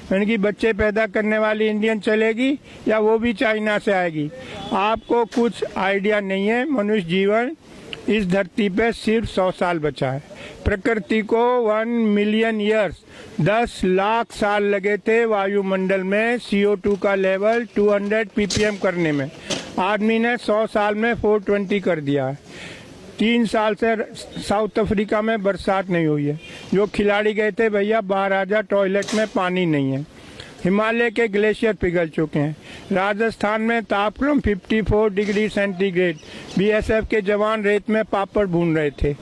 यानी कि बच्चे पैदा करने वाली इंडियन चलेगी या वो भी चाइना से आएगी। आपको कुछ आइडिया नहीं है। मनुष्य जीवन इस धरती पे सिर्फ 100 साल बचा है। प्रकृति को 1 मिलियन ईयर्स 10 लाख साल लगे थे वायुमंडल में CO2 का लेवल 200 ppm करने में। आदमी ने 100 साल में 420 कर दिया है। 3 साल से साउथ अफ्रीका में बरसात नहीं हुई है। जो खिलाड़ी गए थे भैया बाहर आ जा, टॉयलेट में पानी नहीं है। हिमालय के ग्लेशियर पिघल चुके हैं। राजस्थान में तापक्रम 54 डिग्री सेंटीग्रेड। BSF के जवान रेत में पापड़ भून रहे थे।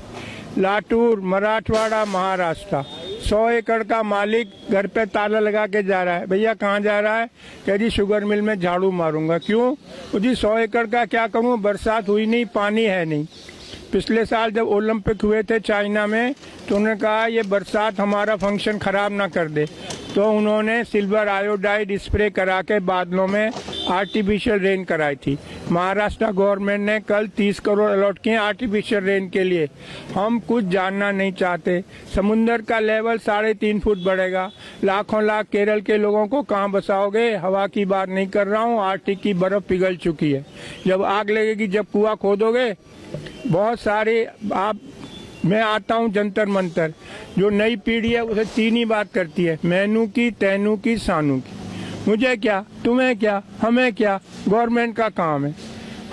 लातूर, मराठवाड़ा, महाराष्ट्र, 100 एकड़ का मालिक घर पे ताला लगा के जा रहा है। भैया कहाँ जा रहा है? कह जी शुगर मिल में झाड़ू मारूंगा। क्यों? जी 100 एकड़ का क्या करूँ, बरसात हुई नहीं, पानी है नहीं। पिछले साल जब ओलंपिक हुए थे चाइना में तो उन्होंने कहा ये बरसात हमारा फंक्शन खराब ना कर दे, तो उन्होंने सिल्वर आयोडाइड स्प्रे करा के बादलों में आर्टिफिशियल रेन कराई थी। महाराष्ट्र गवर्नमेंट ने कल 30 करोड़ अलॉट किए आर्टिफिशियल रेन के लिए। हम कुछ जानना नहीं चाहते। समुन्द्र का लेवल 3.5 फुट बढ़ेगा। लाखों लाख केरल के लोगों को कहाँ बसाओगे? हवा की बात नहीं कर रहा हूँ, आर्टिक की बर्फ पिघल चुकी है। जब आग लगेगी, जब कुआं खोदोगे, बहुत सारे मैं आता हूँ जंतर मंतर। जो नई पीढ़ी है उसे 3 ही बात करती है, मैनू की, तैनू की, सानू की। मुझे क्या, तुम्हें क्या, हमें क्या, गवर्नमेंट का काम है।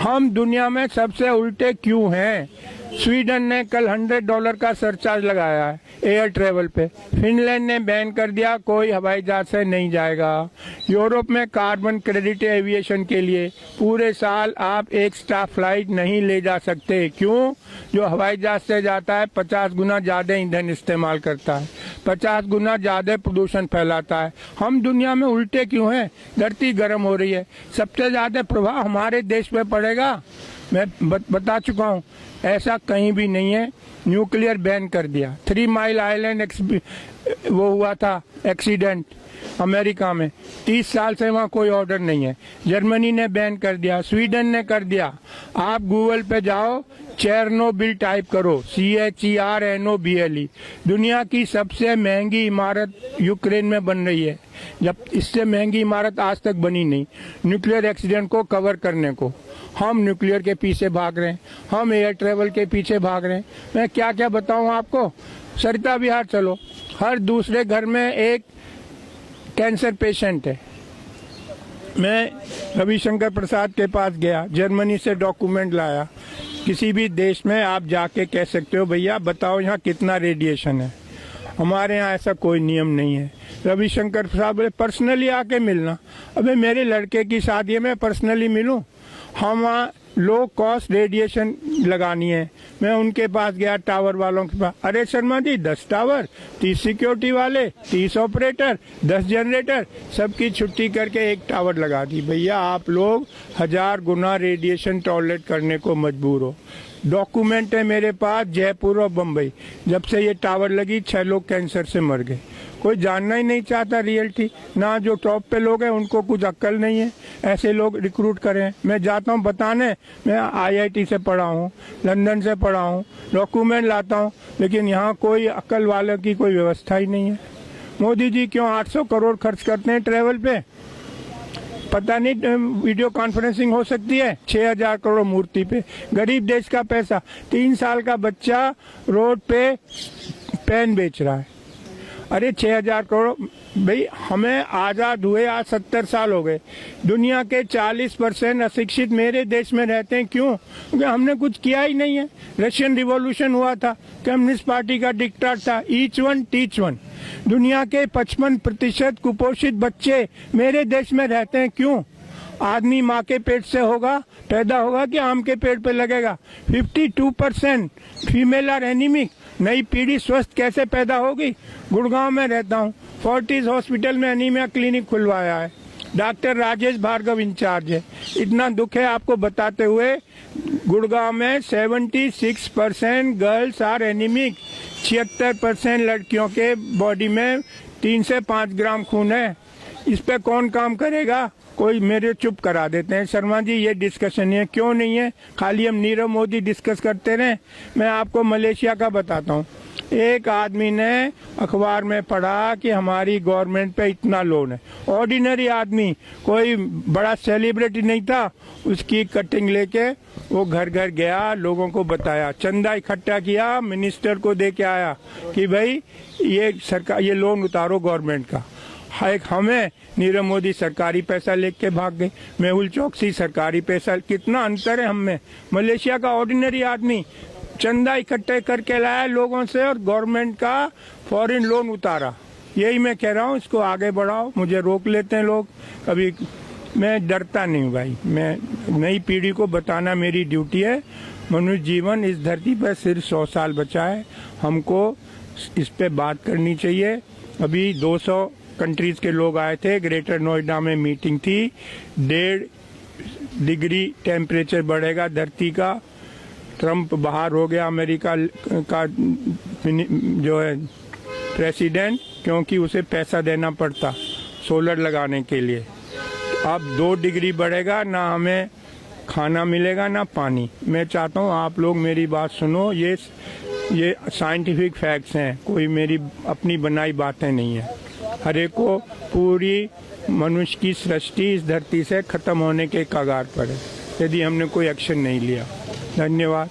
हम दुनिया में सबसे उल्टे क्यों हैं? स्वीडन ने कल $100 का सरचार्ज लगाया है एयर ट्रेवल पे। फिनलैंड ने बैन कर दिया, कोई हवाई जहाज से नहीं जाएगा। यूरोप में कार्बन क्रेडिट एविएशन के लिए पूरे साल आप एक स्टाफ फ्लाइट नहीं ले जा सकते। क्यों? जो हवाई जहाज से जाता है 50 गुना ज्यादा ईंधन इस्तेमाल करता है, 50 गुना ज्यादा प्रदूषण फैलाता है। हम दुनिया में उल्टे क्यों हैं? धरती गर्म हो रही है, सबसे ज्यादा प्रभाव हमारे देश पे पड़ेगा। मैं बता चुका हूँ, ऐसा कहीं भी नहीं है। न्यूक्लियर बैन कर दिया। 3 माइल आइलैंड वो हुआ था एक्सीडेंट अमेरिका में, 30 साल से वहाँ कोई ऑर्डर नहीं है। जर्मनी ने बैन कर दिया, स्वीडन ने कर दिया। आप गूगल पे जाओ, चेरनोबिल टाइप करो, CHERNOBIL। दुनिया की सबसे महंगी इमारत यूक्रेन में बन रही है, जब इससे महंगी इमारत आज तक बनी नहीं। न्यूक्लियर एक्सीडेंट को कवर करने को हम न्यूक्लियर के पीछे भाग रहे हैं, हम एयर ट्रेवल के पीछे भाग रहे हैं। मैं क्या क्या बताऊं आपको? सरिता विहार चलो, हर दूसरे घर में एक कैंसर पेशेंट है। मैं रविशंकर प्रसाद के पास गया, जर्मनी से डॉक्यूमेंट लाया। किसी भी देश में आप जाके कह सकते हो भैया बताओ यहाँ कितना रेडिएशन है। हमारे यहाँ ऐसा कोई नियम नहीं है। रविशंकर प्रसाद बोले पर्सनली आके मिलना। अबे मेरे लड़के की शादी है, मैं पर्सनली मिलूं? हम वहाँ लो कॉस्ट रेडिएशन लगानी है। मैं उनके पास गया, टावर वालों के पास। अरे शर्मा जी 10 टावर, 30 सिक्योरिटी वाले, 30 ऑपरेटर, 10 जनरेटर, सबकी छुट्टी करके एक टावर लगा दी। भैया आप लोग 1000 गुना रेडिएशन टॉलरेट करने को मजबूर हो। डॉक्यूमेंट है मेरे पास, जयपुर और बम्बई, जब से ये टावर लगी 6 लोग कैंसर से मर गए। कोई जानना ही नहीं चाहता रियलिटी। ना जो टॉप पे लोग हैं उनको कुछ अक्ल नहीं है, ऐसे लोग रिक्रूट करें। मैं जाता हूँ बताने, मैं IIT से पढ़ा हूँ, लंदन से पढ़ा हूँ, डॉक्यूमेंट लाता हूँ, लेकिन यहाँ कोई अक्ल वालों की कोई व्यवस्था ही नहीं है। मोदी जी क्यों 800 करोड़ खर्च करते हैं ट्रेवल पे? पता नहीं वीडियो कॉन्फ्रेंसिंग हो सकती है 6000 करोड़ मूर्ति पे। गरीब देश का पैसा। 3 साल का बच्चा रोड पे पेन बेच रहा है। अरे 6000 करोड़। भाई हमें आज़ाद हुए आज 70 साल हो गए। दुनिया के 40% अशिक्षित मेरे देश में रहते हैं। क्यों? क्योंकि हमने कुछ किया ही नहीं है। रशियन रिवॉल्यूशन हुआ था, कम्युनिस्ट पार्टी का डिक्टेटर था, ईच वन टीच वन। दुनिया के 55% कुपोषित बच्चे मेरे देश में रहते हैं। क्यों? आदमी माँ के पेट से होगा, पैदा होगा कि आम के पेड़ पे लगेगा। 52% फीमेल आर एनीमिक। नई पीढ़ी स्वस्थ कैसे पैदा होगी? गुड़गांव में रहता हूँ, फोर्टिस हॉस्पिटल में एनीमिया क्लिनिक खुलवाया है, डॉक्टर राजेश भार्गव इंचार्ज है। इतना दुख है आपको बताते हुए, गुड़गांव में 76% गर्ल्स आर एनीमिक। 76% लड़कियों के बॉडी में 3 से 5 ग्राम खून है। इस पे कौन काम करेगा? कोई मेरे चुप करा देते हैं, शर्मा जी ये डिस्कशन है। क्यों नहीं है? खाली हम नीरव मोदी डिस्कस करते रहे। मैं आपको मलेशिया का बताता हूँ। एक आदमी ने अखबार में पढ़ा कि हमारी गवर्नमेंट पे इतना लोन है। ऑर्डिनरी आदमी, कोई बड़ा सेलिब्रिटी नहीं था, उसकी कटिंग लेके वो घर घर गया, लोगों को बताया, चंदा इकट्ठा किया, मिनिस्टर को दे के आया कि भाई ये सरकार, ये लोन उतारो गवर्नमेंट का। एक हमें नीरव मोदी सरकारी पैसा लेके भाग गए, मेहुल चौकसी सरकारी पैसा, कितना अंतर है हम में। मलेशिया का ऑर्डिनरी आदमी चंदा इकट्ठे करके लाया लोगों से और गवर्नमेंट का फॉरेन लोन उतारा। यही मैं कह रहा हूँ, इसको आगे बढ़ाओ। मुझे रोक लेते हैं लोग, कभी मैं डरता नहीं हूँ भाई, मैं नई पीढ़ी को बताना मेरी ड्यूटी है। मनुष्य जीवन इस धरती पर सिर्फ 100 साल बचा है, हमको इस पे बात करनी चाहिए। अभी 200 कंट्रीज के लोग आए थे, ग्रेटर नोएडा में मीटिंग थी, 1.5 डिग्री टेम्परेचर बढ़ेगा धरती का। ट्रम्प बाहर हो गया अमेरिका का जो है प्रेसिडेंट, क्योंकि उसे पैसा देना पड़ता सोलर लगाने के लिए। अब 2 डिग्री बढ़ेगा, ना हमें खाना मिलेगा ना पानी। मैं चाहता हूँ आप लोग मेरी बात सुनो, ये साइंटिफिक फैक्ट्स हैं, कोई मेरी अपनी बनाई बातें नहीं है। हर एक को पूरी मनुष्य की सृष्टि इस धरती से खत्म होने के कगार पर है यदि हमने कोई एक्शन नहीं लिया। धन्यवाद।